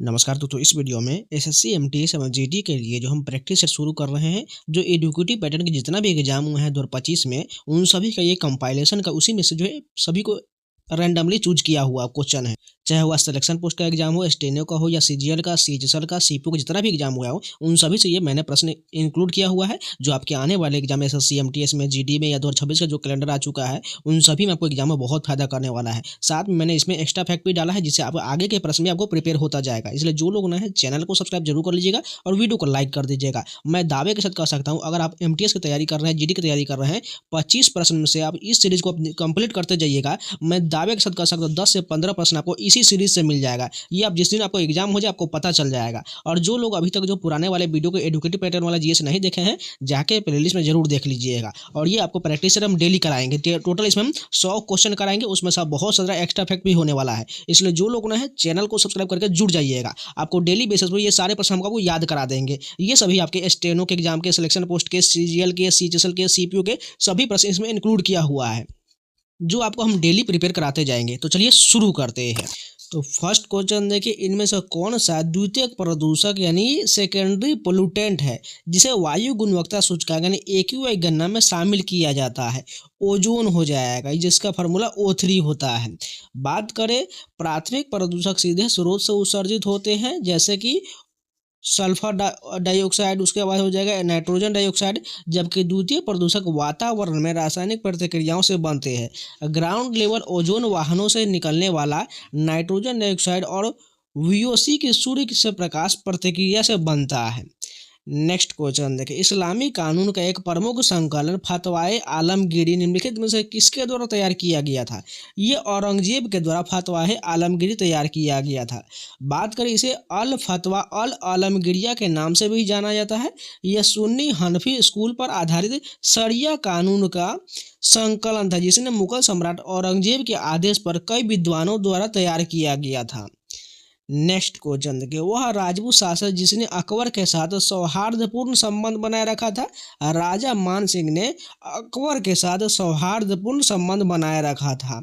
नमस्कार दोस्तों, इस वीडियो में एसएससी एमटीएस और जीडी के लिए जो हम प्रैक्टिस शुरू कर रहे हैं, जो एडुकेटिव पैटर्न के जितना भी एग्जाम हुए हैं 2025 में, उन सभी का ये कंपाइलेशन का उसी में से जो है सभी को रैंडमली चूज किया हुआ क्वेश्चन है। चाहे वह सिलेक्शन पोस्ट का एग्जाम हो, स्टेनो का हो, या सीजीएल का, सीजीएल का, सीपीओ का, जितना भी एग्जाम हुआ हो, उन सभी से ये मैंने प्रश्न इंक्लूड किया हुआ है। जो आपके आने वाले एग्जाम एसएससी एमटीएस में, जीडी में या 2026 का जो कैलेंडर आ चुका है, उन सभी में आपको एग्जाम में बहुत फायदा करने वाला है। साथ में मैंने इसमें एक्स्ट्रा फैक्ट भी डाला है, जिससे आप आगे के प्रश्न में आपको प्रिपेयर होता जाएगा। इसलिए जो लोग नए हैं, चैनल को सब्सक्राइब जरूर कर लीजिएगा और वीडियो को लाइक कर दीजिएगा। मैं दावे के साथ कह सकता हूँ, अगर आप एमटीएस की तैयारी कर रहे हैं, जीडी की तैयारी कर रहे हैं, 25 प्रश्न में से आप इस सीरीज को कंप्लीट करते जाइएगा, मैं दावे के साथ कह सकता हूँ 10 से 15 प्रश्न आपको इसी सीरीज से मिल जाएगा। ये आप जिस दिन आपको एग्जाम हो जाए आपको पता चल जाएगा। और जो लोग अभी तक जो पुराने वाले वीडियो को एडुकेटिव पैटर्न वाला जीएस नहीं देखे हैं, जाके प्लेलिस्ट में जरूर देख लीजिएगा। और ये आपको प्रैक्टिस हम डेली कराएंगे। टोटल इसमें हम 100 क्वेश्चन कराएंगे, उसमें से बहुत सारा एक्स्ट्रा फैक्ट भी होने वाला है। इसलिए जो लोग ना है, चैनल को सब्सक्राइब करके जुड़ जाइएगा। आपको डेली बेसिस पर ये सारे प्रश्न हमको याद करा देंगे। ये सभी आपके स्टेनो के एग्जाम के, सिलेक्शन पोस्ट के, सीजीएल के, सीजीएल के, सीपीओ के सभी प्रश्न इसमें इंक्लूड किया हुआ है, जो आपको हम डेली प्रिपेयर कराते जाएंगे। तो चलिए शुरू करते हैं। तो फर्स्ट क्वेश्चन देखिए, इनमें से कौन सा द्वितीयक प्रदूषक यानी सेकेंडरी पोल्यूटेंट है जिसे वायु गुणवत्ता सूचकांक यानी AQI गणना में शामिल किया जाता है? ओजोन हो जाएगा, जिसका फार्मूला O3 होता है। बात करें, प्राथमिक प्रदूषक सीधे स्रोत से उत्सर्जित होते हैं, जैसे कि सल्फर डाइऑक्साइड, उसके बाद हो जाएगा नाइट्रोजन डाइऑक्साइड। जबकि द्वितीय प्रदूषक वातावरण में रासायनिक प्रतिक्रियाओं से बनते हैं। ग्राउंड लेवल ओजोन वाहनों से निकलने वाला नाइट्रोजन डाइऑक्साइड और VOC के सूर्य से प्रकाश प्रतिक्रिया से बनता है। नेक्स्ट क्वेश्चन देखिए, इस्लामी कानून का एक प्रमुख संकलन फतवाए आलमगीरी निम्नलिखित में से किसके द्वारा तैयार किया गया था? ये औरंगजेब के द्वारा फतवाए आलमगीरी तैयार किया गया था। बात करें, इसे अल फतवा अल आलमगीरिया के नाम से भी जाना जाता है। यह सुन्नी हनफी स्कूल पर आधारित शरिया कानून का संकलन था, जिसने मुगल सम्राट औरंगजेब के आदेश पर कई विद्वानों द्वारा तैयार किया गया था। नेक्स्ट क्वेश्चन देखिए, वह राजपूत शासक जिसने अकबर के साथ सौहार्दपूर्ण संबंध बनाए रखा था? राजा मान सिंह ने अकबर के साथ सौहार्दपूर्ण संबंध बनाए रखा था।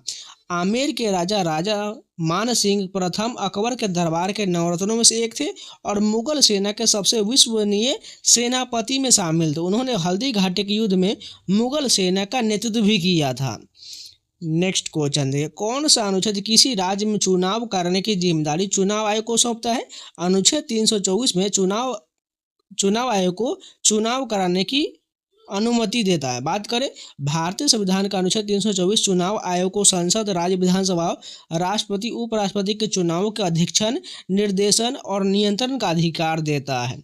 आमेर के राजा मान सिंह प्रथम अकबर के दरबार के नवरत्नों में से एक थे और मुगल सेना के सबसे विश्वसनीय सेनापति में शामिल थे। उन्होंने हल्दी घाटी के युद्ध में मुगल सेना का नेतृत्व भी किया था। नेक्स्ट क्वेश्चन देखिए, कौन सा अनुच्छेद किसी राज्य में चुनाव करने की जिम्मेदारी चुनाव आयोग को सौंपता है? अनुच्छेद 324 में चुनाव आयोग को चुनाव कराने की अनुमति देता है। बात करें, भारतीय संविधान का अनुच्छेद 324 चुनाव आयोग को संसद, राज्य विधानसभा, राष्ट्रपति, उपराष्ट्रपति के चुनावों के अधीक्षण, निर्देशन और नियंत्रण का अधिकार देता है।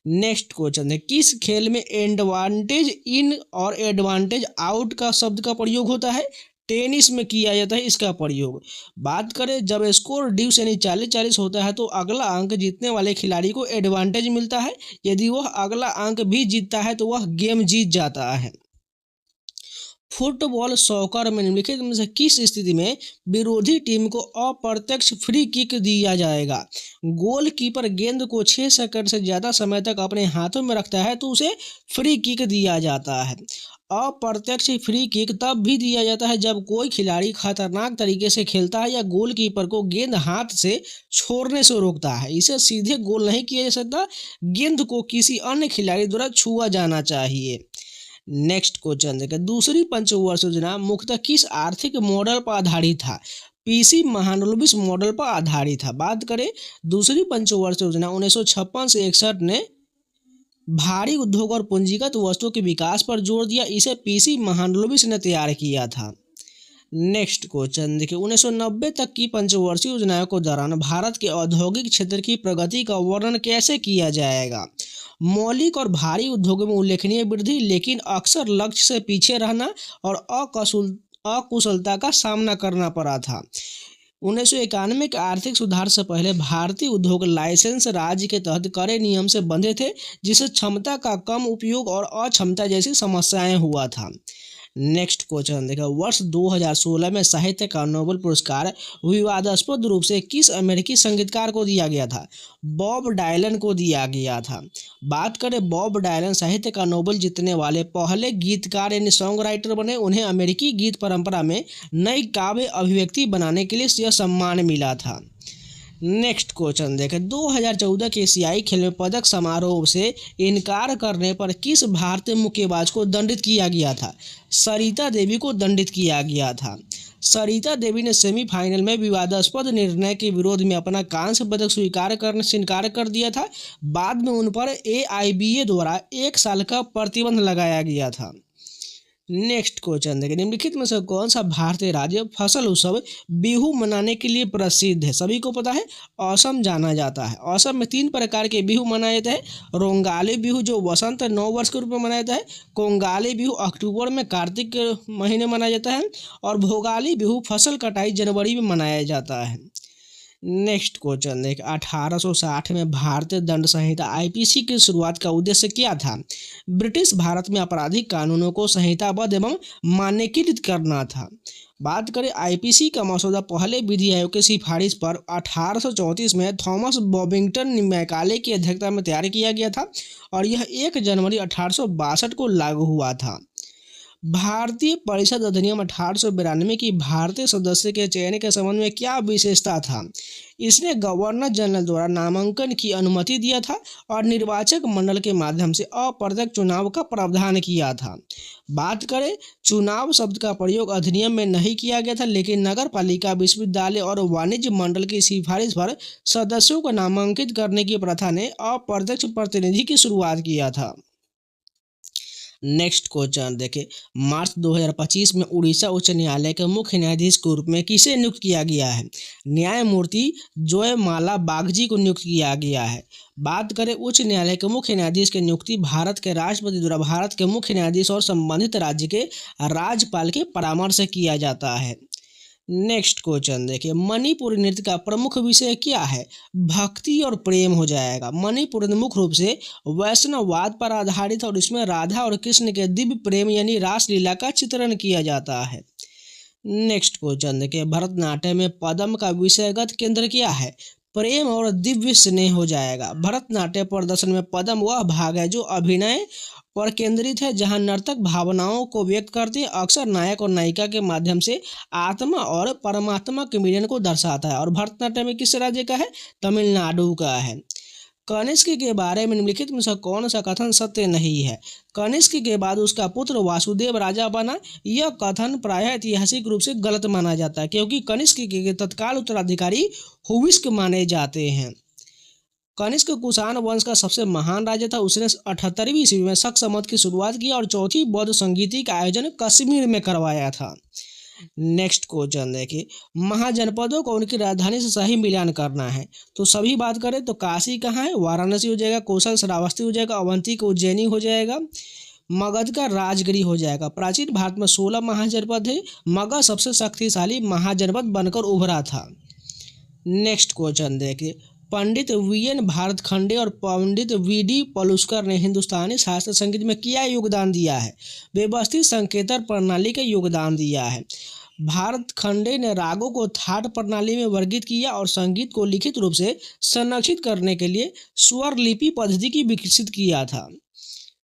नेक्स्ट क्वेश्चन है, किस खेल में एडवांटेज इन और एडवांटेज आउट का शब्द का प्रयोग होता है? टेनिस में किया जाता है इसका प्रयोग। बात करें, जब स्कोर ड्यूस यानी 40-40 होता है तो अगला अंक जीतने वाले खिलाड़ी को एडवांटेज मिलता है। यदि वह अगला अंक भी जीतता है तो वह गेम जीत जाता है। फुटबॉल सॉकर में निम्नलिखित में से किस स्थिति में विरोधी टीम को अप्रत्यक्ष फ्री किक दिया जाएगा? गोलकीपर गेंद को 6 सेकंड से ज़्यादा समय तक अपने हाथों में रखता है तो उसे फ्री किक दिया जाता है। अप्रत्यक्ष फ्री किक तब भी दिया जाता है जब कोई खिलाड़ी खतरनाक तरीके से खेलता है या गोलकीपर को गेंद हाथ से छोड़ने से रोकता है। इसे सीधे गोल नहीं किया जा सकता, गेंद को किसी अन्य खिलाड़ी द्वारा छुआ जाना चाहिए। नेक्स्ट क्वेश्चन देखिए, दूसरी पंचवर्षीय योजना मुख्यतः किस आर्थिक मॉडल पर आधारित था? PC महालनोबिस मॉडल पर आधारित था। बात करें, दूसरी पंचवर्षीय योजना 1956 से 61 ने भारी उद्योग और पूंजीगत वस्तुओं के विकास पर जोर दिया। इसे PC महालनोबिस ने तैयार किया था। नेक्स्ट क्वेश्चन देखिए, 1990 तक की पंचवर्षीय योजनाओं के दौरान भारत के औद्योगिक क्षेत्र की प्रगति का वर्णन कैसे किया जाएगा? मौलिक और भारी उद्योगों में उल्लेखनीय वृद्धि, लेकिन अक्सर लक्ष्य से पीछे रहना और अकुशलता का सामना करना पड़ा था। 1991 के आर्थिक सुधार से पहले भारतीय उद्योग लाइसेंस राज्य के तहत कड़े नियम से बंधे थे, जिससे क्षमता का कम उपयोग और अक्षमता जैसी समस्याएं हुआ था। नेक्स्ट क्वेश्चन देखा, वर्ष 2016 में साहित्य का नोबेल पुरस्कार विवादास्पद रूप से किस अमेरिकी संगीतकार को दिया गया था? बॉब डायलन को दिया गया था। बात करें, बॉब डायलन साहित्य का नोबेल जीतने वाले पहले गीतकार यानी सॉन्ग राइटर बने। उन्हें अमेरिकी गीत परंपरा में नई काव्य अभिव्यक्ति बनाने के लिए यह सम्मान मिला था। नेक्स्ट क्वेश्चन देखें, 2014 के एशियाई खेल में पदक समारोह से इनकार करने पर किस भारतीय मुक्केबाज को दंडित किया गया था? सरिता देवी को दंडित किया गया था। सरिता देवी ने सेमीफाइनल में विवादास्पद निर्णय के विरोध में अपना कांस्य पदक स्वीकार करने से इनकार कर दिया था। बाद में उन पर AIBA द्वारा 1 साल का प्रतिबंध लगाया गया था। नेक्स्ट क्वेश्चन देखिए, निम्नलिखित में से कौन सा भारतीय राज्य फसल उत्सव बिहू मनाने के लिए प्रसिद्ध है? सभी को पता है, असम जाना जाता है। असम में 3 प्रकार के बिहू मनाए जाते हैं। रोंगाली बिहू जो वसंत नव वर्ष के रूप में मनाया जाता है, कोंगाली बिहू अक्टूबर में कार्तिक के महीने मनाया जाता है, और भोगाली बिहू फसल कटाई जनवरी में मनाया जाता है। नेक्स्ट क्वेश्चन देख, 1860 में भारतीय दंड संहिता IPC की शुरुआत का उद्देश्य क्या था? ब्रिटिश भारत में आपराधिक कानूनों को संहिताबद्ध एवं मान्यकृत करना था। बात करें IPC का मसौदा पहले विधि आयोग की सिफारिश पर 1834 में थॉमस बॉबिंगटन मैकाले की अध्यक्षता में तैयार किया गया था और यह 1 जनवरी 1862 को लागू हुआ था। भारतीय परिषद अधिनियम 1892 की भारतीय सदस्य के चयन के संबंध में क्या विशेषता था? इसने गवर्नर जनरल द्वारा नामांकन की अनुमति दिया था और निर्वाचक मंडल के माध्यम से अप्रत्यक्ष चुनाव का प्रावधान किया था। बात करें, चुनाव शब्द का प्रयोग अधिनियम में नहीं किया गया था, लेकिन नगर पालिका, विश्वविद्यालय और वाणिज्य मंडल की सिफारिश पर सदस्यों को नामांकित करने की प्रथा ने अप्रत्यक्ष प्रतिनिधि की शुरुआत किया था। नेक्स्ट क्वेश्चन देखिए, मार्च 2025 में उड़ीसा उच्च न्यायालय के मुख्य न्यायाधीश के रूप में किसे नियुक्त किया गया है? न्यायमूर्ति जयमाला बागची को नियुक्त किया गया है। बात करें, उच्च न्यायालय के मुख्य न्यायाधीश की नियुक्ति भारत के राष्ट्रपति द्वारा भारत के मुख्य न्यायाधीश और संबंधित राज्य के राज्यपाल के परामर्श से किया जाता है। नेक्स्ट क्वेश्चन देखिए, मणिपुरी नृत्य का प्रमुख विषय क्या है? भक्ति और प्रेम हो जाएगा। मणिपुर मुख्य रूप से वैष्णववाद पर आधारित और इसमें राधा और कृष्ण के दिव्य प्रेम यानी रासलीला का चित्रण किया जाता है। नेक्स्ट क्वेश्चन देखिए, भरतनाट्यम में पदम का विषयगत केंद्र क्या है? प्रेम और दिव्य स्नेह हो जाएगा। भरतनाट्यम प्रदर्शन में पदम वह भाग है जो अभिनय पर केंद्रित है, जहां नर्तक भावनाओं को व्यक्त करते हैं। अक्सर नायक और नायिका के माध्यम से आत्मा और परमात्मा के मिलन को दर्शाता है। और भरतनाट्यम में किस राज्य का है? तमिलनाडु का है। कनिष्क के बारे में निम्नलिखित में से कौन सा कथन सत्य नहीं है? कनिष्क के बाद उसका पुत्र वासुदेव राजा बना। यह कथन प्रायः ऐतिहासिक रूप से गलत माना जाता है, क्योंकि कनिष्क के तत्काल उत्तराधिकारी हुविस्क माने जाते हैं। कनिष्क कुषाण वंश का सबसे महान राजा था। उसने 78वीं ईस्वी में शक संवत की शुरुआत की और चौथी बौद्ध संगीति का आयोजन कश्मीर में करवाया था। नेक्स्ट क्वेश्चन देखिए, महाजनपदों को उनकी राजधानी से सही मिलान करना है तो सभी बात करें तो काशी कहाँ है? वाराणसी हो जाएगा, कौशल श्रावस्ती हो जाएगा, अवंती का उज्जैनी हो जाएगा, मगध का राजगिरी हो जाएगा। प्राचीन भारत में 16 महाजनपद थे। मगध सबसे शक्तिशाली महाजनपद बनकर उभरा था। नेक्स्ट क्वेश्चन देखिए, पंडित VN भारतखंडे और पंडित VD पलुस्कर ने हिंदुस्तानी शास्त्रीय संगीत में क्या योगदान दिया है? व्यवस्थित संकेतन प्रणाली का योगदान दिया है। भारतखंडे ने रागों को थाट प्रणाली में वर्गीकृत किया और संगीत को लिखित रूप से संरक्षित करने के लिए स्वर लिपि पद्धति की विकसित किया था।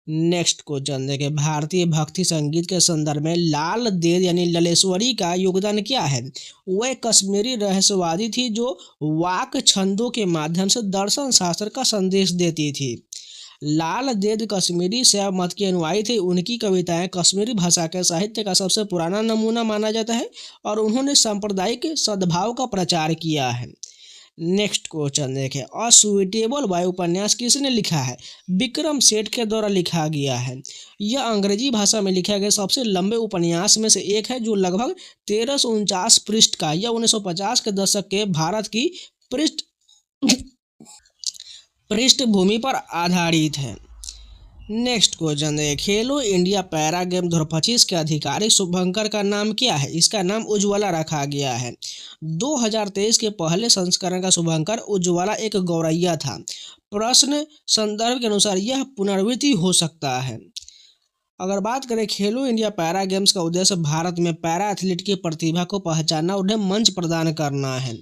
नेक्स्ट क्वेश्चन देखें, भारतीय भक्ति संगीत के संदर्भ में लाल देद यानी ललेश्वरी का योगदान क्या है? वह कश्मीरी रहस्यवादी थी जो वाक छंदों के माध्यम से दर्शन शास्त्र का संदेश देती थी। लाल देद कश्मीरी शैव मत के अनुयायी थे। उनकी कविताएं कश्मीरी भाषा के साहित्य का सबसे पुराना नमूना माना जाता है और उन्होंने सांप्रदायिक सद्भाव का प्रचार किया है। नेक्स्ट क्वेश्चन देखें, असुइटेबल बॉय उपन्यास किसने लिखा है? विक्रम सेठ के द्वारा लिखा गया है। यह अंग्रेजी भाषा में लिखा गया सबसे लंबे उपन्यास में से एक है जो लगभग 1349 पृष्ठ का। यह 1950 के दशक के भारत की पृष्ठभूमि पर आधारित है। नेक्स्ट क्वेश्चन है, खेलो इंडिया पैरा गेम 2025 के आधिकारिक शुभंकर का नाम क्या है? इसका नाम उज्ज्वला रखा गया है। 2023 के पहले संस्करण का शुभंकर उज्ज्वला एक गौरैया था। प्रश्न संदर्भ के अनुसार यह पुनरावृत्ति हो सकता है। अगर बात करें खेलो इंडिया पैरा गेम्स का उद्देश्य भारत में पैरा एथलीट की प्रतिभा को पहचानना, उन्हें मंच प्रदान करना है।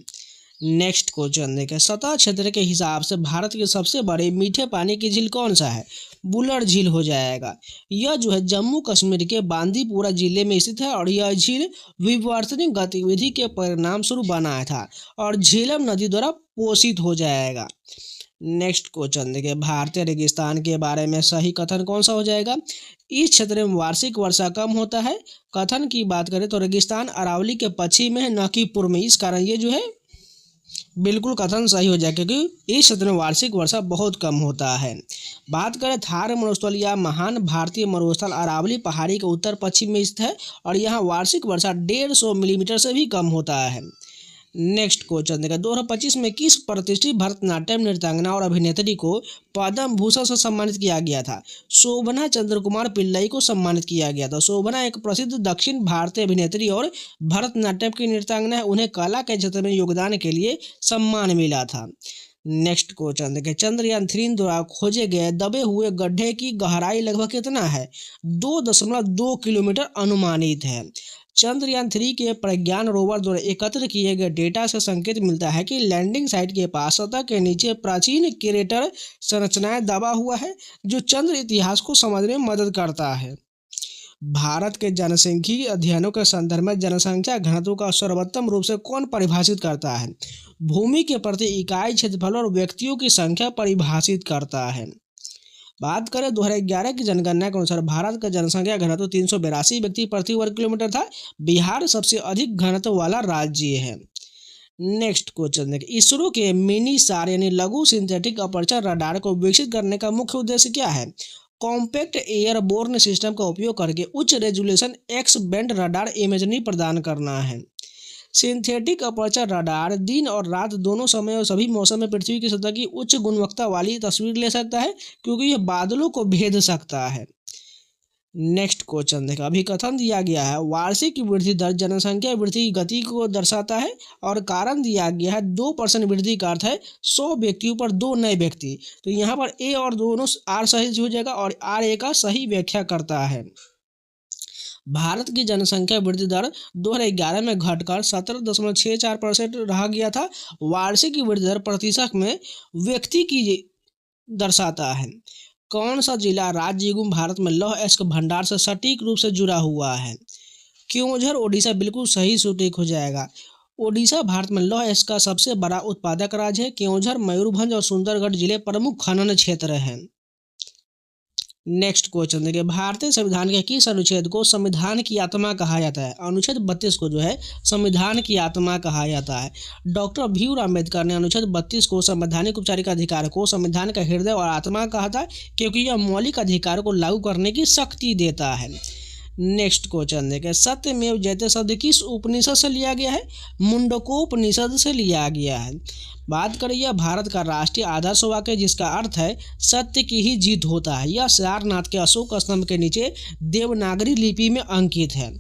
नेक्स्ट क्वेश्चन देखें, सतह क्षेत्र के हिसाब से भारत के सबसे बड़े मीठे पानी की झील कौन सा है? बुलर झील हो जाएगा। यह जो है जम्मू कश्मीर के बांदीपुरा जिले में स्थित है और यह झील विवर्तनिक गतिविधि के परिणाम स्वरूप बना था और झेलम नदी द्वारा पोषित हो जाएगा। नेक्स्ट क्वेश्चन देखिए, भारतीय रेगिस्तान के बारे में सही कथन कौन सा हो जाएगा? इस क्षेत्र में वार्षिक वर्षा कम होता है। कथन की बात करें तो रेगिस्तान अरावली के पश्चिम में है, न कि पूर्व में। इस कारण ये जो है बिल्कुल कथन सही हो जाएगा, क्योंकि इस क्षेत्र में वार्षिक वर्षा बहुत कम होता है। बात करें थार मरुस्थल या महान भारतीय मरुस्थल अरावली पहाड़ी के उत्तर पश्चिम में स्थित है और यहाँ वार्षिक वर्षा 150 मिलीमीटर से भी कम होता है। नेक्स्ट क्वेश्चन देखा, 2025 में किस प्रतिष्ठित भरतनाट्यम नृत्यांगना और अभिनेत्री को पद्म भूषण से सम्मानित किया गया था? शोभना चंद्र कुमार पिल्लई को सम्मानित किया गया था। शोभना एक प्रसिद्ध दक्षिण भारतीय अभिनेत्री और भरतनाट्यम की नृत्यांगना है। उन्हें कला के क्षेत्र में योगदान के लिए सम्मान मिला था। नेक्स्ट क्वेश्चन देखिए, चंद्रयान-3 द्वारा खोजे गए दबे हुए गड्ढे की गहराई लगभग कितना है? 2.2 किलोमीटर अनुमानित है। चंद्रयान-3 के प्रज्ञान रोवर द्वारा एकत्र किए गए डेटा से संकेत मिलता है कि लैंडिंग साइट के पास सतह के नीचे प्राचीन क्रेटर संरचनाएं दबा हुआ है, जो चंद्र इतिहास को समझने में मदद करता है। भारत के जनसांख्यिकीय अध्ययनों के संदर्भ में जनसंख्या घनत्व का सर्वोत्तम रूप से कौन परिभाषित करता है? भूमि के प्रति इकाई क्षेत्रफल और व्यक्तियों की संख्या परिभाषित करता है। बात करें 2011 की जनगणना के अनुसार भारत का जनसंख्या घनत्व 382 व्यक्ति प्रति वर्ग किलोमीटर था। बिहार सबसे अधिक घनत्व वाला राज्य है। नेक्स्ट क्वेश्चन देखिए, इसरो के मिनी सार यानी लघु सिंथेटिक अपर्चर रडार को विकसित करने का मुख्य उद्देश्य क्या है? कॉम्पैक्ट एयरबोर्न सिस्टम का उपयोग करके उच्च resolution x band radar imagery प्रदान करना है। सिंथेटिक अपर्चर रडार दिन और रात दोनों समय और सभी मौसम में पृथ्वी की सतह की उच्च गुणवत्ता वाली तस्वीर ले सकता है, क्योंकि यह बादलों को भेद सकता है। नेक्स्ट क्वेश्चन देखा, अभी कथन दिया गया है वार्षिक वृद्धि दर जनसंख्या वृद्धि की गति को दर्शाता है और कारण दिया गया है 2% वृद्धि का अर्थ है 100 व्यक्तियों पर 2 नए व्यक्ति। तो यहाँ पर ए और दोनों आर सही हो जाएगा और आर ए का सही व्याख्या करता है। भारत की जनसंख्या वृद्धि दर 2011 में घटकर 17.64% रह गया था। वार्षिक वृद्धि दर प्रतिशत में व्यक्ति की दर्शाता है। कौन सा जिला राज्य एवं भारत में लौह अयस्क भंडार से सटीक रूप से जुड़ा हुआ है? केओंझर ओडिशा बिल्कुल सही सटीक हो जाएगा। ओडिशा भारत में लौह अयस्क का सबसे बड़ा उत्पादक राज्य है। केओंझर, मयूरभंज और सुंदरगढ़ जिले प्रमुख खनन क्षेत्र हैं। नेक्स्ट क्वेश्चन देखिए, भारतीय संविधान के किस अनुच्छेद को संविधान की आत्मा कहा जाता है? अनुच्छेद 32 को जो है संविधान की आत्मा कहा जाता है। डॉक्टर भीमराव अम्बेडकर ने अनुच्छेद 32 को संवैधानिक औपचारिक अधिकार को संविधान का हृदय और आत्मा कहा था, क्योंकि यह मौलिक अधिकार को लागू करने की शक्ति देता है। नेक्स्ट क्वेश्चन देखिए, सत्यमेव जयते शब्द किस उपनिषद से लिया गया है? मुंडकोपनिषद से लिया गया है। बात करें, यह भारत का राष्ट्रीय आदर्श वाक्य जिसका अर्थ है सत्य की ही जीत होता है। यह सारनाथ के अशोक स्तंभ के नीचे देवनागरी लिपि में अंकित है।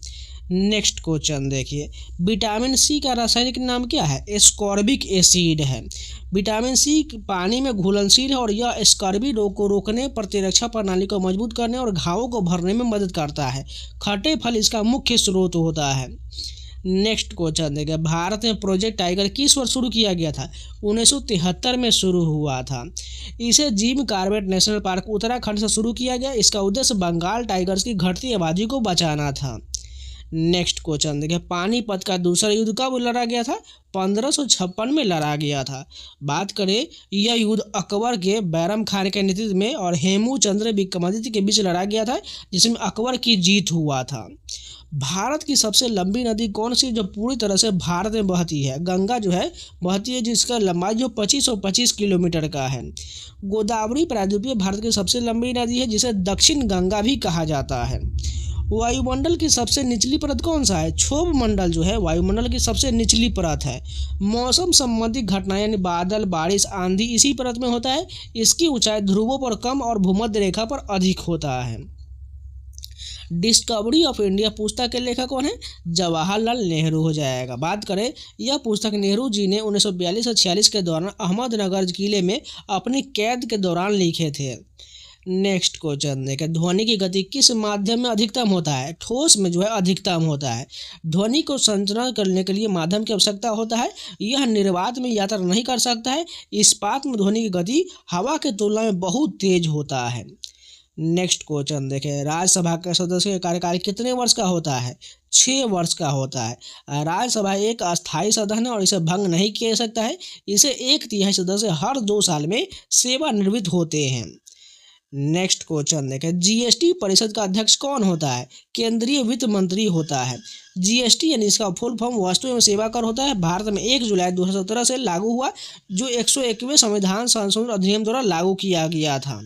नेक्स्ट क्वेश्चन देखिए, विटामिन सी का रासायनिक नाम क्या है? एस्कॉर्बिक एसिड है। विटामिन सी पानी में घुलनशील है और यह स्कर्वी रोग को रोकने, प्रतिरक्षा प्रणाली को मजबूत करने और घावों को भरने में मदद करता है। खट्टे फल इसका मुख्य स्रोत होता है। नेक्स्ट क्वेश्चन देखिए, भारत में प्रोजेक्ट टाइगर किस वर्ष शुरू किया गया था? 1973 में शुरू हुआ था। इसे Jim Corbett national park Uttarakhand से शुरू किया गया। इसका उद्देश्य बंगाल टाइगर्स की घटती आबादी को बचाना था। नेक्स्ट क्वेश्चन देखिए, पानीपत का दूसरा युद्ध कब लड़ा गया था? 1556 में लड़ा गया था। बात करें, यह युद्ध अकबर के बैरम खान के नेतृत्व में और हेमूचंद्र विक्रमादित्य के बीच लड़ा गया था, जिसमें अकबर की जीत हुआ था। भारत की सबसे लंबी नदी कौन सी जो पूरी तरह से भारत में बहती है? गंगा जो है बहती है, जिसका लंबाई जो 2525 किलोमीटर का है। गोदावरी प्रायद्वीपीय भारत की सबसे लंबी नदी है, जिसे दक्षिण गंगा भी कहा जाता है। वायुमंडल की सबसे निचली परत कौन सा है? क्षोभ मंडल जो है वायुमंडल की सबसे निचली परत है। मौसम संबंधी घटनाएं यानी बादल, बारिश, आंधी इसी परत में होता है। इसकी ऊंचाई ध्रुवों पर कम और भूमध्य रेखा पर अधिक होता है। डिस्कवरी ऑफ इंडिया पुस्तक के लेखक कौन है? जवाहरलाल नेहरू हो जाएगा। बात करें, यह पुस्तक नेहरू जी ने 1942 से 46 के दौरान अहमदनगर किले में अपनी कैद के दौरान लिखे थे। नेक्स्ट क्वेश्चन देखें, ध्वनि की गति किस माध्यम में अधिकतम होता है? ठोस में जो है अधिकतम होता है। ध्वनि को संचरण करने के लिए माध्यम की आवश्यकता होता है। यह निर्वात में यात्रा नहीं कर सकता है। इस्पात में ध्वनि की गति हवा की तुलना में बहुत तेज होता है। नेक्स्ट क्वेश्चन देखें, राज्यसभा के सदस्य का कार्यकाल कितने वर्ष का होता है? 6 वर्ष का होता है। राज्यसभा एक अस्थायी सदन है और इसे भंग नहीं किया जा सकता है। इसे 1/3 सदस्य हर 2 साल में सेवानिवृत्त होते हैं। नेक्स्ट क्वेश्चन देखें, जीएसटी परिषद का अध्यक्ष कौन होता है? केंद्रीय वित्त मंत्री होता है। जीएसटी यानी इसका फुल फॉर्म वस्तु एवं सेवा कर होता है। भारत में 1 जुलाई 2017 से लागू हुआ, जो 101वें संविधान संशोधन अधिनियम द्वारा लागू किया गया था।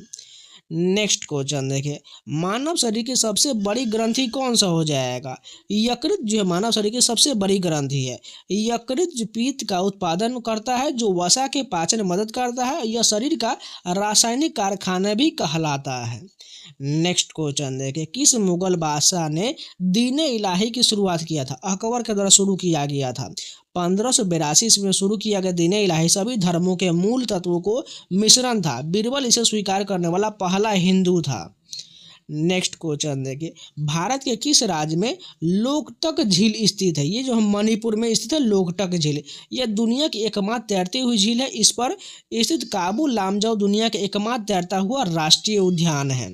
नेक्स्ट क्वेश्चन देखिए, मानव शरीर की सबसे बड़ी ग्रंथि कौन सा हो जाएगा? यकृत जो है मानव शरीर की सबसे बड़ी ग्रंथि है। यकृत जो पित्त का उत्पादन करता है, जो वसा के पाचन में मदद करता है। यह शरीर का रासायनिक कारखाना भी कहलाता है। नेक्स्ट क्वेश्चन देखिए, किस मुगल बादशाह ने दीन इलाही की शुरुआत किया था? अकबर के द्वारा शुरू किया गया था। 1582 ईस्वी में शुरू किया गया दीन इलाही सभी धर्मों के मूल तत्वों को मिश्रण था। बीरबल इसे स्वीकार करने वाला पहला हिंदू था। नेक्स्ट क्वेश्चन देखिए, भारत के किस राज्य में लोकटक झील स्थित है? ये जो हम मणिपुर में स्थित है लोकटक झील। यह दुनिया की एकमात्र तैरती हुई झील है। इस पर स्थित काबू लामजाओ दुनिया के एकमात्र तैरता हुआ राष्ट्रीय उद्यान है।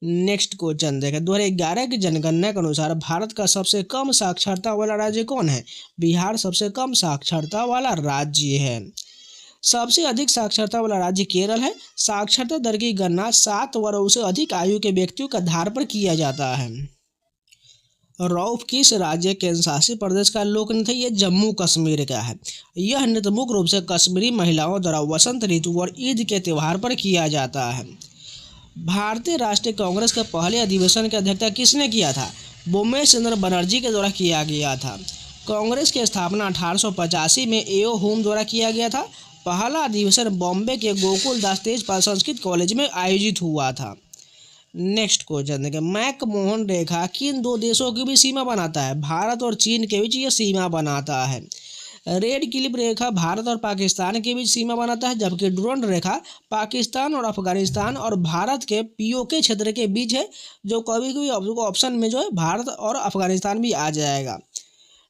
नेक्स्ट क्वेश्चन देखें, 2011 की जनगणना के अनुसार भारत का सबसे कम साक्षरता वाला राज्य कौन है? बिहार सबसे कम साक्षरता वाला राज्य है। सबसे अधिक साक्षरता वाला राज्य केरल है। साक्षरता दर की गणना 7 वर्ष से अधिक आयु के व्यक्तियों के आधार पर किया जाता है। रौफ किस राज्य केंद्र शासित प्रदेश का लोक नृत्य है? ये जम्मू कश्मीर का है। यह नृत्य मुख्य रूप से कश्मीरी महिलाओं द्वारा वसंत ऋतु और ईद के त्यौहार पर किया जाता है। भारतीय राष्ट्रीय कांग्रेस के पहले अधिवेशन की अध्यक्षता किसने किया था? बोमेश चंद्र बनर्जी के द्वारा किया गया था। कांग्रेस की स्थापना 1885 में एओ हुम द्वारा किया गया था। पहला अधिवेशन बॉम्बे के गोकुल दास तेजपाल संस्कृत कॉलेज में आयोजित हुआ था। नेक्स्ट क्वेश्चन देखिए, मैकमोहन रेखा किन 2 देशों की भी सीमा बनाता है? भारत और चीन के बीच यह सीमा बनाता है। रेड क्लिफ रेखा भारत और पाकिस्तान के बीच सीमा बनाता है, जबकि डुरंड रेखा पाकिस्तान और अफगानिस्तान और भारत के पीओके क्षेत्र के बीच है, जो कभी कभी ऑप्शन में जो है भारत और अफगानिस्तान भी आ जाएगा।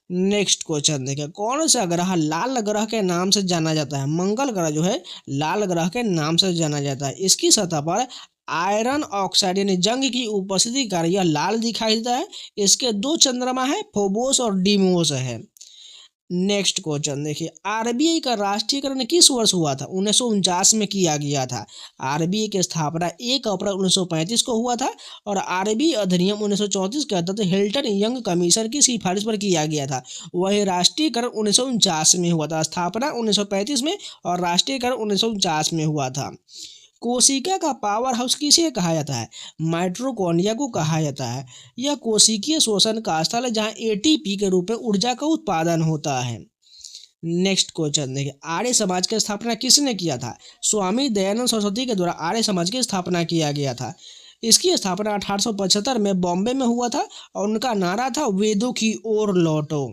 नेक्स्ट क्वेश्चन देखिए, कौन सा ग्रह लाल ग्रह के नाम से जाना जाता है? मंगल ग्रह जो है लाल ग्रह के नाम से जाना जाता है। इसकी सतह पर आयरन ऑक्साइड यानी जंग की उपस्थिति के कारण यह लाल दिखाई देता है। इसके 2 चंद्रमा है, फोबोस और डीमोस है। नेक्स्ट क्वेश्चन देखिए, आरबीआई का राष्ट्रीयकरण किस वर्ष हुआ था? 1949 में किया गया था। आरबीआई की स्थापना 1 अप्रैल 1935 को हुआ था और आरबीआई अधिनियम 1934 के तहत हिल्टन यंग कमीशन की सिफारिश पर किया गया था। वही राष्ट्रीयकरण 1949 में हुआ था। स्थापना 1935 में और राष्ट्रीयकरण 1949 में हुआ था। कोशिका का पावर हाउस किसे कहा जाता है? माइटोकॉन्ड्रिया को कहा जाता है। यह कोशिकीय शोषण का स्थल है, जहां एटीपी के रूप में ऊर्जा का उत्पादन होता है। नेक्स्ट क्वेश्चन देखिए, आर्य समाज की स्थापना किसने किया था? स्वामी दयानंद सरस्वती के द्वारा आर्य समाज की स्थापना किया गया था। इसकी स्थापना 1875 में बॉम्बे में हुआ था और उनका नारा था वेदों की ओर लौटो।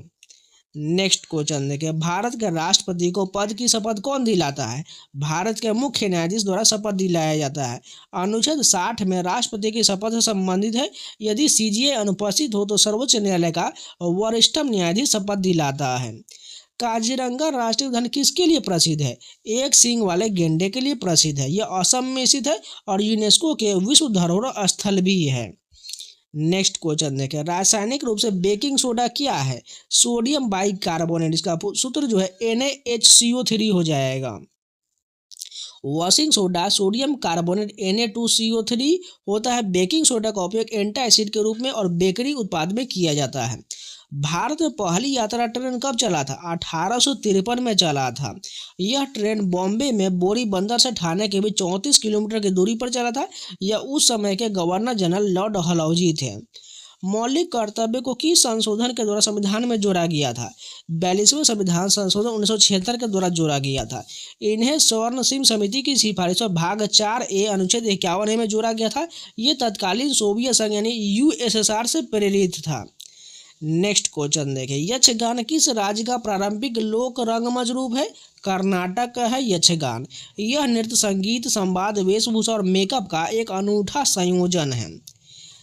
नेक्स्ट क्वेश्चन देखिए, भारत के राष्ट्रपति को पद की शपथ कौन दिलाता है? भारत के मुख्य न्यायाधीश द्वारा शपथ दिलाया जाता है। अनुच्छेद 60 में राष्ट्रपति की शपथ से संबंधित है। यदि सीजीआई अनुपस्थित हो तो सर्वोच्च न्यायालय का वरिष्ठतम न्यायाधीश शपथ दिलाता है। काजीरंगा राष्ट्रीय उद्यान किसके लिए प्रसिद्ध है? एक सींग वाले गेंडे के लिए प्रसिद्ध है। यह असम में स्थित है और यूनेस्को के विश्व धरोहर स्थल भी है। नेक्स्ट क्वेश्चन देखें, रासायनिक रूप से बेकिंग सोडा क्या है? Sodium bicarbonate. इसका सूत्र जो है NaHCO3 हो जाएगा। Washing soda sodium carbonate Na2CO3 होता है। बेकिंग सोडा का उपयोग एंटासिड के रूप में और बेकरी उत्पाद में किया जाता है। भारत में पहली यात्रा ट्रेन कब चला था? 1853 में चला था। यह ट्रेन बॉम्बे में बोरी बंदर से ठाणे के बीच 34 किलोमीटर की दूरी पर चला था। यह उस समय के गवर्नर जनरल लॉर्ड डलहौजी थे। मौलिक कर्तव्य को किस संशोधन के द्वारा संविधान में जोड़ा गया था? 42वें संविधान संशोधन 1976 के द्वारा जोड़ा गया था। इन्हें स्वर्णसिम समिति की सिफारिश पर भाग 4A अनुच्छेद 51A में जोड़ा गया था। ये तत्कालीन सोवियत संघ यानी USSR से प्रेरित था। नेक्स्ट क्वेश्चन देखिए, यक्षगान किस राज्य का प्रारंभिक लोक रंगमंच रूप है? कर्नाटक का है यक्षगान। यह नृत्य, संगीत, संवाद, वेशभूषा और मेकअप का एक अनूठा संयोजन है।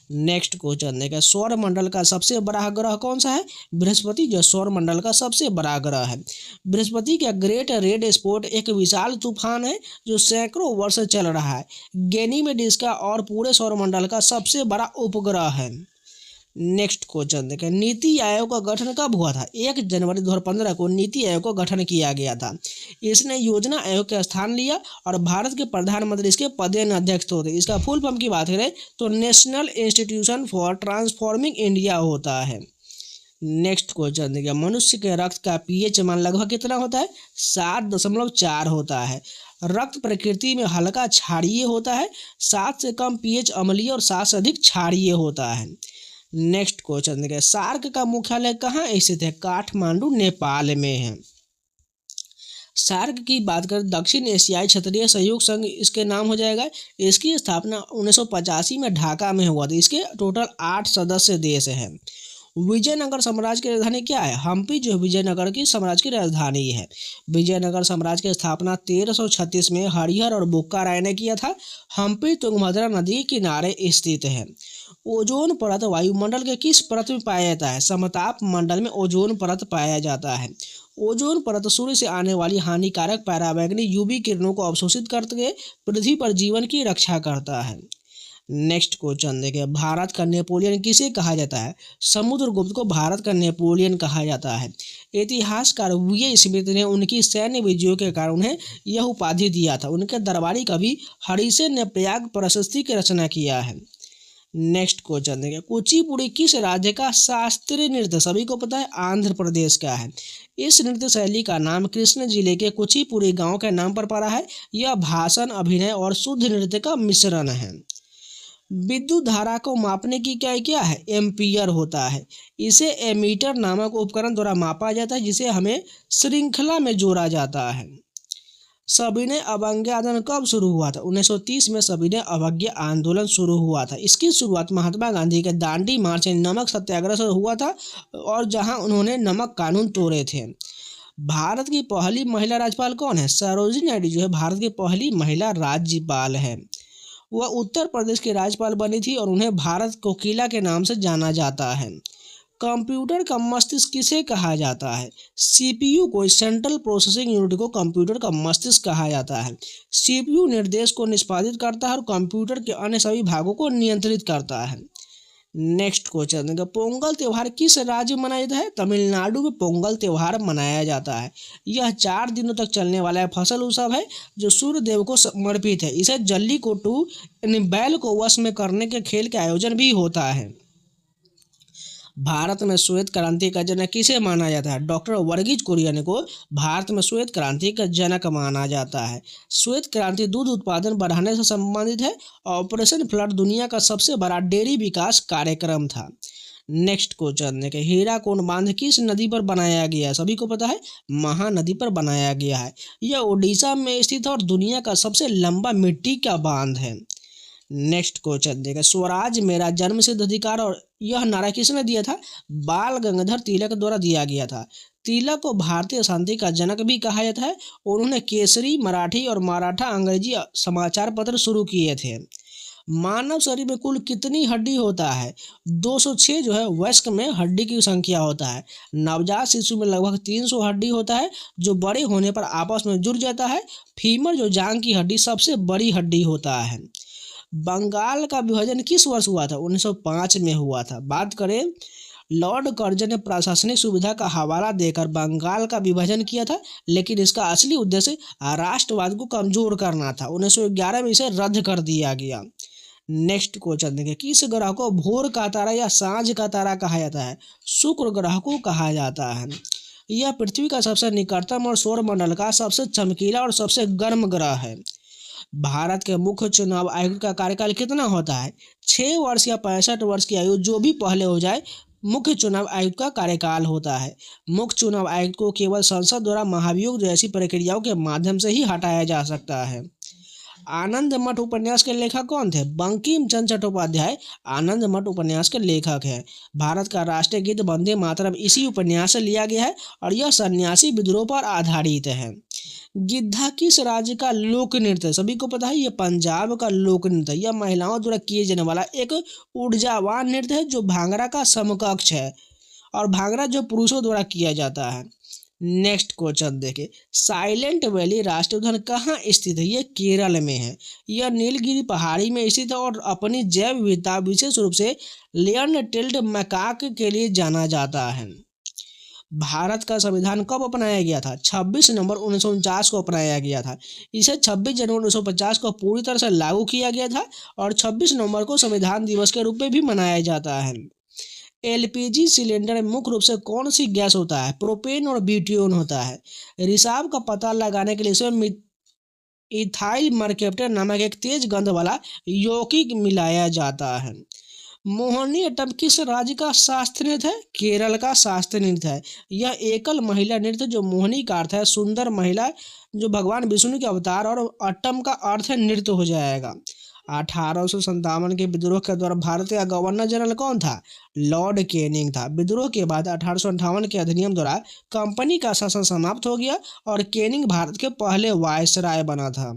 नेक्स्ट क्वेश्चन देखिए, सौर मंडल का सबसे बड़ा ग्रह कौन सा है? बृहस्पति जो सौर मंडल का सबसे बड़ा ग्रह है। बृहस्पति का ग्रेट रेड स्पॉट एक विशाल तूफान है जो सैकड़ों वर्ष से चल रहा है। गैनीमेड इसका और पूरे सौर मंडल का सबसे बड़ा उपग्रह है। नेक्स्ट क्वेश्चन देखें, नीति आयोग का गठन कब हुआ था? 1 जनवरी 2015 को नीति आयोग का गठन किया गया था। इसने योजना आयोग का स्थान लिया और भारत के प्रधानमंत्री इसके पदेन अध्यक्ष होते। इसका फुल फॉर्म की बात करें तो national institution for transforming India होता है। नेक्स्ट क्वेश्चन देखिए, मनुष्य के रक्त का पीएच मान लगभग कितना होता है? 7.4 होता है। रक्त प्रकृति में हल्का क्षारीय होता है। 7 से कम पीएच अम्लीय और 7 से अधिक क्षारीय होता है। नेक्स्ट क्वेश्चन देखिए, सार्क का मुख्यालय कहाँ स्थित है? काठमांडू नेपाल में है। सार्क की बात करें दक्षिण एशियाई क्षेत्रीय सहयोग संघ इसके नाम हो जाएगा। इसकी स्थापना 1985 में ढाका में हुआ था। इसके टोटल 8 सदस्य देश हैं। विजयनगर साम्राज्य की राजधानी क्या है? हम्पी जो विजयनगर की साम्राज्य की राजधानी है। विजयनगर साम्राज्य की स्थापना 1336 में हरिहर और बुक्का राय ने किया था। हम्पी तुंगभद्रा नदी के किनारे स्थित है। ओजोन परत वायुमंडल के किस परत में पाया जाता है? समताप मंडल में ओजोन परत पाया जाता है। ओजोन परत सूर्य से आने वाली हानिकारक पराबैंगनी यूवी किरणों को अवशोषित करके पृथ्वी पर जीवन की रक्षा करता है। नेक्स्ट क्वेश्चन देखिए, भारत का नेपोलियन किसे कहा जाता है? समुद्रगुप्त को भारत का नेपोलियन कहा जाता है। इतिहासकार वी स्मिथ ने उनकी सैन्य विजयों के कारण उन्हें यह उपाधि दिया था। उनके दरबारी कवि हरिसेन ने प्रयाग प्रशस्ति की रचना किया है। नेक्स्ट क्वेश्चन देखिए, कुचिपुड़ी किस राज्य का शास्त्रीय नृत्य? सभी को पता है आंध्र प्रदेश का है। इस नृत्य शैली का नाम कृष्ण जिले के कुचिपुड़ी गांव के नाम पर पड़ा है। यह भाषण, अभिनय और शुद्ध नृत्य का मिश्रण है। विद्युत धारा को मापने की क्या है? एम्पियर होता है। इसे एमीटर नामक उपकरण द्वारा मापा जाता है जिसे हमें श्रृंखला में जोड़ा जाता है। सविनय अवज्ञा आंदोलन कब शुरू हुआ था? 1930 में सविनय अवज्ञा आंदोलन शुरू हुआ था। इसकी शुरुआत महात्मा गांधी के दांडी मार्च नमक सत्याग्रह से हुआ था और जहां उन्होंने नमक कानून तोड़े थे। भारत की पहली महिला राज्यपाल कौन है? सरोजिनी नायडू जो है भारत की पहली महिला राज्यपाल है। वह उत्तर प्रदेश की राज्यपाल बनी थी और उन्हें भारत कोकिला के नाम से जाना जाता है। कंप्यूटर का मस्तिष्क किसे कहा जाता है? सीपीयू को, सेंट्रल प्रोसेसिंग यूनिट को कंप्यूटर का मस्तिष्क कहा जाता है। सीपीयू निर्देश को निष्पादित करता है और कंप्यूटर के अन्य सभी भागों को नियंत्रित करता है। नेक्स्ट क्वेश्चन देखिए, पोंगल त्यौहार किस राज्य में मनाया जाता है? तमिलनाडु में पोंगल त्यौहार मनाया जाता है। यह 4 दिनों तक चलने वाला फसल उत्सव है जो सूर्य देव को समर्पित है। इसे जल्लीकट्टू यानी बैल को वश में करने के खेल के आयोजन भी होता है। भारत में श्वेत क्रांति का जनक किसे माना जाता है? डॉक्टर वर्गीज कुरियन को भारत में श्वेत क्रांति का जनक माना जाता है। श्वेत क्रांति दूध उत्पादन बढ़ाने से संबंधित है। ऑपरेशन फ्लड दुनिया का सबसे बड़ा डेयरी विकास कार्यक्रम था। नेक्स्ट क्वेश्चन देखिए, हीराकुंड बांध किस नदी पर बनाया गया है? सभी को पता है महानदी पर बनाया गया है। यह ओडिशा में स्थित है और दुनिया का सबसे लंबा मिट्टी का बांध है। नेक्स्ट क्वेश्चन देखिए, स्वराज मेरा जन्मसिद्ध अधिकार और यह नारा किसने दिया था? बाल गंगाधर तिलक द्वारा दिया गया था। तिलक को भारतीय शांति का जनक भी कहा जाता है। उन्होंने केसरी, मराठी और मराठा अंग्रेजी समाचार पत्र शुरू किए थे। मानव शरीर में कुल कितनी हड्डी होता है? 206 जो है वयस्क में हड्डी की संख्या होता है। नवजात शिशु में लगभग 300 हड्डी होता है जो बड़े होने पर आपस में जुड़ जाता है। फीमर जो जांघ की हड्डी सबसे बड़ी हड्डी होता है। बंगाल का विभाजन किस वर्ष हुआ था? 1905 में हुआ था। बात करें लॉर्ड कर्जन ने प्रशासनिक सुविधा का हवाला देकर बंगाल का विभाजन किया था, लेकिन इसका असली उद्देश्य राष्ट्रवाद को कमजोर करना था। 1911 में इसे रद्द कर दिया गया। नेक्स्ट क्वेश्चन देखिए, किस ग्रह को भोर का तारा या सांझ का तारा कहा जाता है? शुक्र ग्रह को कहा जाता है। यह पृथ्वी का सबसे निकटतम और सौरमंडल का सबसे चमकीला और सबसे गर्म ग्रह है। भारत के मुख्य चुनाव आयुक्त का कार्यकाल कितना होता है? 6 वर्ष या 65 वर्ष की आयु जो भी पहले हो जाए मुख्य चुनाव आयुक्त का कार्यकाल होता है। मुख्य चुनाव आयुक्त को केवल संसद द्वारा महाभियोग जैसी प्रक्रियाओं के माध्यम से ही हटाया जा सकता है। आनंद मठ उपन्यास के लेखक कौन थे? बंकिम चंद्र चट्टोपाध्याय आनंद मठ उपन्यास के लेखक हैं। भारत का राष्ट्रीय गीत वंदे मातरम इसी उपन्यास से लिया गया है और यह सन्यासी विद्रोह पर आधारित है। गिद्धा किस राज्य का लोक नृत्य है? सभी को पता है ये पंजाब का लोक नृत्य है। यह महिलाओं द्वारा किए जाने वाला एक ऊर्जावान नृत्य है जो भांगड़ा का समकक्ष है, और भांगड़ा जो पुरुषों द्वारा किया जाता है। नेक्स्ट क्वेश्चन देखिए, साइलेंट वैली राष्ट्रीय उद्यान कहाँ स्थित है? ये केरल में है। यह नीलगिरी पहाड़ी में स्थित है और अपनी जैव विविधता, विशेष रूप से लेयर्न टेल्ड मैकाक के लिए जाना जाता है। भारत का संविधान कब अपनाया गया था? 26 नवंबर 1949 को अपनाया गया था। इसे 26 जनवरी 1950 को पूरी तरह से लागू किया गया था और 26 नवंबर को संविधान दिवस के रूप में भी मनाया जाता है। एलपीजी सिलेंडर में मुख्य रूप से कौन सी गैस होता है? प्रोपेन और ब्यूटेन होता है। रिसाव का पता लगाने के लिए इसमें इथाइल मर्केप्टन नामक एक तेज गंध वाला यौगिक मिलाया जाता है। मोहिनीअट्टम किस राज्य का शास्त्रीय नृत्य है? केरल का शास्त्रीय नृत्य है। यह एकल महिला नृत्य जो मोहिनी का अर्थ है सुंदर महिला, जो भगवान विष्णु के अवतार, और अट्टम का अर्थ है नृत्य हो जाएगा। 1857 के विद्रोह के दौरान भारत का गवर्नर जनरल कौन था? लॉर्ड कैनिंग था। विद्रोह के बाद 1858 के अधिनियम द्वारा कंपनी का शासन समाप्त हो गया और कैनिंग भारत के पहले वायसराय बना था।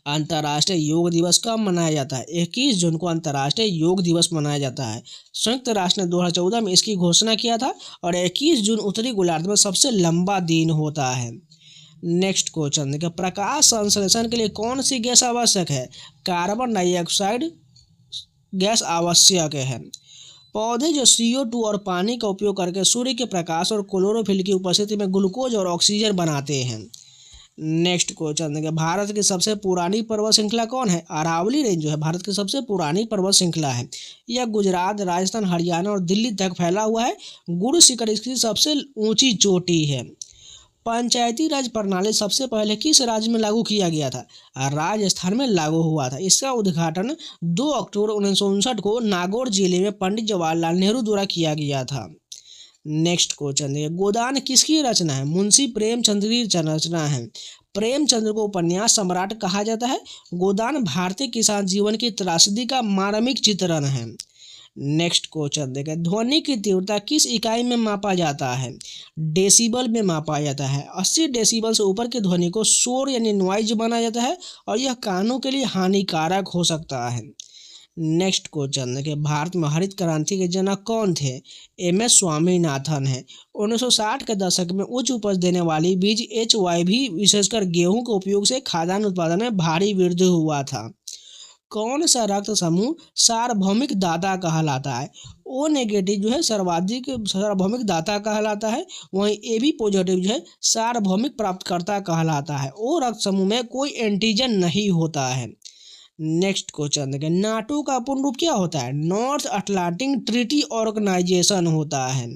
अंतर्राष्ट्रीय योग दिवस कब मनाया जाता है? 21 जून को अंतर्राष्ट्रीय योग दिवस मनाया जाता है। संयुक्त राष्ट्र ने 2014 में इसकी घोषणा किया था और 21 जून उत्तरी गोलार्ध में सबसे लंबा दिन होता है। नेक्स्ट क्वेश्चन देखिए, प्रकाश संश्लेषण के लिए कौन सी गैस आवश्यक है? कार्बन डाइऑक्साइड गैस आवश्यक है। पौधे जो CO2 और पानी का उपयोग करके सूर्य के प्रकाश और क्लोरोफिल की उपस्थिति में ग्लूकोज और ऑक्सीजन बनाते हैं। नेक्स्ट क्वेश्चन देखिए, भारत की सबसे पुरानी पर्वत श्रृंखला कौन है? अरावली रेंज जो है भारत की सबसे पुरानी पर्वत श्रृंखला है। यह गुजरात, राजस्थान, हरियाणा और दिल्ली तक फैला हुआ है। गुरु शिखर इसकी सबसे ऊंची चोटी है। पंचायती राज प्रणाली सबसे पहले किस राज्य में लागू किया गया था? राजस्थान में लागू हुआ था। इसका उद्घाटन 2 अक्टूबर 1959 को नागौर जिले में पंडित जवाहरलाल नेहरू द्वारा किया गया था। नेक्स्ट क्वेश्चन देखिए, गोदान किसकी रचना है? मुंशी प्रेमचंद की रचना है। प्रेमचंद को उपन्यास सम्राट कहा जाता है। गोदान भारतीय किसान जीवन की त्रासदी का मार्मिक चित्रण है। नेक्स्ट क्वेश्चन देखें, ध्वनि की तीव्रता किस इकाई में मापा जाता है? डेसिबल में मापा जाता है। 80 डेसिबल से ऊपर की ध्वनि को शोर यानी नॉइज माना जाता है और यह कानों के लिए हानिकारक हो सकता है। नेक्स्ट क्वेश्चन देखिए, भारत में हरित क्रांति के जनक कौन थे? MS स्वामीनाथन है। 1960 के दशक में उच्च उपज देने वाली बीज HYV विशेषकर गेहूं के उपयोग से खाद्यान्न उत्पादन में भारी वृद्धि हुआ था। कौन सा रक्त समूह सार्वभौमिक दाता कहलाता है? O नेगेटिव जो है सर्वाधिक सार्वभौमिक दाता कहलाता है, वहीं AB पॉजिटिव जो है सार्वभौमिक प्राप्तकर्ता कहलाता है। O रक्त समूह में कोई एंटीजन नहीं होता है। नेक्स्ट क्वेश्चन देखें, नाटो का पूर्ण रूप क्या होता है? नॉर्थ अटलांटिक ट्रीटी ऑर्गेनाइजेशन होता है।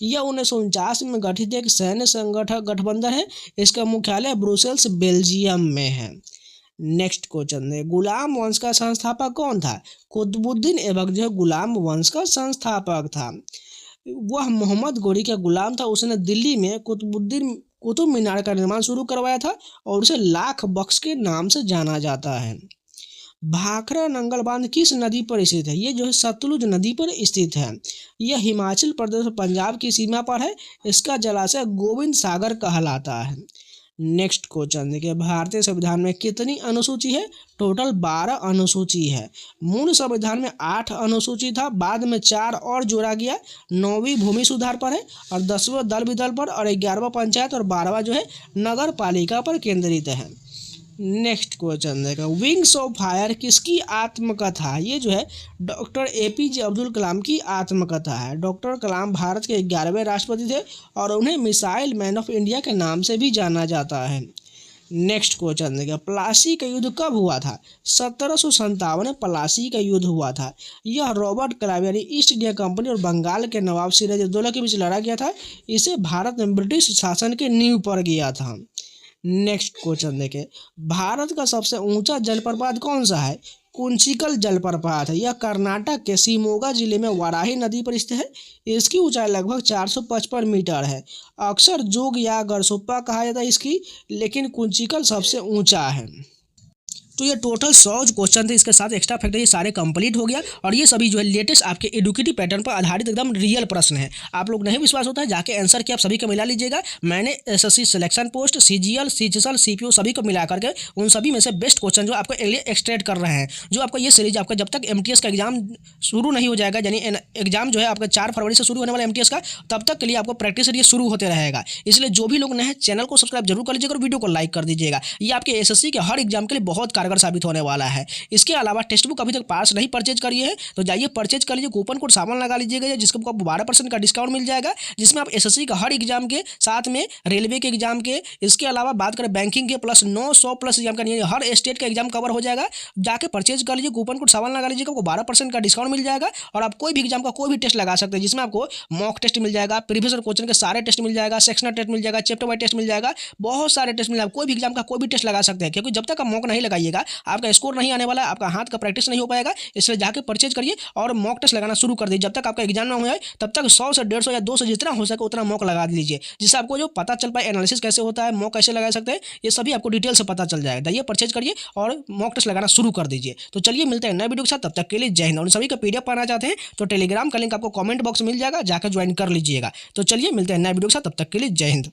यह 1949 में गठित एक सैन्य गठबंधन है। इसका मुख्यालय ब्रुसेल्स बेल्जियम में है। नेक्स्ट क्वेश्चन है, गुलाम वंश का संस्थापक कौन था? कुतुबुद्दीन ऐबक जो है गुलाम वंश का संस्थापक था। वह मोहम्मद गोरी का गुलाम था। उसने दिल्ली में कुतुब मीनार का निर्माण शुरू करवाया था और उसे लाख बख्श के नाम से जाना जाता है। भाखड़ा नंगल बांध किस नदी पर स्थित है? ये जो है सतलुज नदी पर स्थित है। यह हिमाचल प्रदेश और पंजाब की सीमा पर है। इसका जलाशय गोविंद सागर कहलाता है। नेक्स्ट क्वेश्चन देखिए, भारतीय संविधान में कितनी अनुसूची है? टोटल 12 अनुसूची है। मूल संविधान में 8 अनुसूची था, बाद में 4 और जोड़ा गया। 9वीं भूमि सुधार पर है और 10वां दल विदल पर और 11वां पंचायत और 12वां जो है नगर पालिका पर केंद्रित है। नेक्स्ट क्वेश्चन देखा, विंग्स ऑफ फायर किसकी आत्मकथा? ये जो है डॉक्टर APJ अब्दुल कलाम की आत्मकथा है। डॉक्टर कलाम भारत के 11वें राष्ट्रपति थे और उन्हें मिसाइल मैन ऑफ इंडिया के नाम से भी जाना जाता है। नेक्स्ट क्वेश्चन देखिए, प्लासी का युद्ध कब हुआ था? 1757 में प्लासी का युद्ध हुआ था। यह रॉबर्ट क्लाइव यानी ईस्ट इंडिया कंपनी और बंगाल के नवाब सिराजुद्दौला के बीच लड़ा गया था। इसे भारत में ब्रिटिश शासन के नींव पर गया था। नेक्स्ट क्वेश्चन देखें, भारत का सबसे ऊंचा जलप्रपात कौन सा है? कुंचिकल जलप्रपात है। यह कर्नाटक के शिमोगा जिले में वाराही नदी पर स्थित है। इसकी ऊंचाई लगभग 455 मीटर है। अक्सर जोग या गरसोप्पा कहा जाता है इसकी, लेकिन कुंचिकल सबसे ऊंचा है। तो ये टोटल 100 जो क्वेश्चन थे, इसके साथ एक्स्ट्रा फैक्टर ये सारे कंप्लीट हो गया और ये सभी जो है लेटेस्ट आपके एडुकेटिव पैटर्न पर आधारित एकदम रियल प्रश्न है। आप लोग नहीं विश्वास होता है, जाके आंसर की आप सभी को मिला लीजिएगा। मैंने SSC selection post, CGL, CGL, CPO सभी को मिला करके उन सभी में से बेस्ट क्वेश्चन जो आपको एक्सट्रैक्ट कर रहे हैं। जो आपका ये सीरीज आपका जब तक एमटीएस का एग्जाम शुरू नहीं हो जाएगा, यानी एग्जाम जो है आपका 4 फरवरी से शुरू होने वाला एमटीएस का, तब तक के लिए आपको प्रैक्टिस ये शुरू होते रहेगा। इसलिए जो भी लोग नए हैं चैनल को सब्सक्राइब जरूर कर लीजिएगा और वीडियो को लाइक कर दीजिएगा। ये आपके एसएससी के हर एग्जाम के लिए बहुत कारगर साबित होने वाला है। इसके अलावा टेक्स्ट बुक अभी तक पास नहीं परचेज करिए हैं तो जाइए परचेज कर लीजिए, कूपन कोड सामान लगा लीजिएगा जिसको आपको 12% का डिस्काउंट मिल जाएगा, जिसमें आप एसएससी का हर एग्जाम के साथ में रेलवे के एग्जाम के, इसके अलावा बात करें बैंकिंग के प्लस 900 प्लस एग्जाम का हर स्टेट का एग्जाम कवर हो जाएगा। जाके परचेज कर लीजिए, कूपन कोड सामान लगा लीजिएगा, आपको 12% का डिस्काउंट मिल जाएगा और आप कोई भी एग्जाम का कोई भी टेस्ट लगा सकते हैं, जिसमें आपको मॉक टेस्ट मिल जाएगा, प्रीवियस क्वेश्चन के सारे टेस्ट मिल जाएगा, सेक्शनल टेस्ट मिल जाएगा, चैप्टर वाइज टेस्ट मिल जाएगा, बहुत सारे टेस्ट मिल जाएगा। कोई भी एग्जाम का कोई भी टेस्ट लगा सकते हैं, क्योंकि जब तक आप मॉक नहीं लगाइएगा आपका स्कोर नहीं आने वाला है, आपका हाथ का प्रैक्टिस नहीं हो पाएगा। इसलिए जाके परचेज करिए और मॉक टेस्ट लगाना शुरू कर दीजिए। जब तक आपका एग्जाम ना हो जाए तब तक 100 से 150 या 200 जितना हो सके उतना मॉक लगा लीजिए, जिससे आपको जो पता चल पाए एनालिसिस कैसे होता है, मॉक कैसे लगा सकते हैं, ये सभी आपको डिटेल से पता चल जाएगा। जाइए परचेज करिए और मॉक टेस्ट लगाना शुरू कर दीजिए। तो चलिए मिलते हैं नए वीडियो के साथ, तब तक के लिए जय हिंद। और सभी का पीडीएफ पाना चाहते हैं तो टेलीग्राम का लिंक आपको कमेंट बॉक्स में मिल जाएगा, जाकर ज्वाइन कर लीजिएगा। तो चलिए मिलते हैं नए वीडियो के साथ, तब तक के लिए जय हिंद।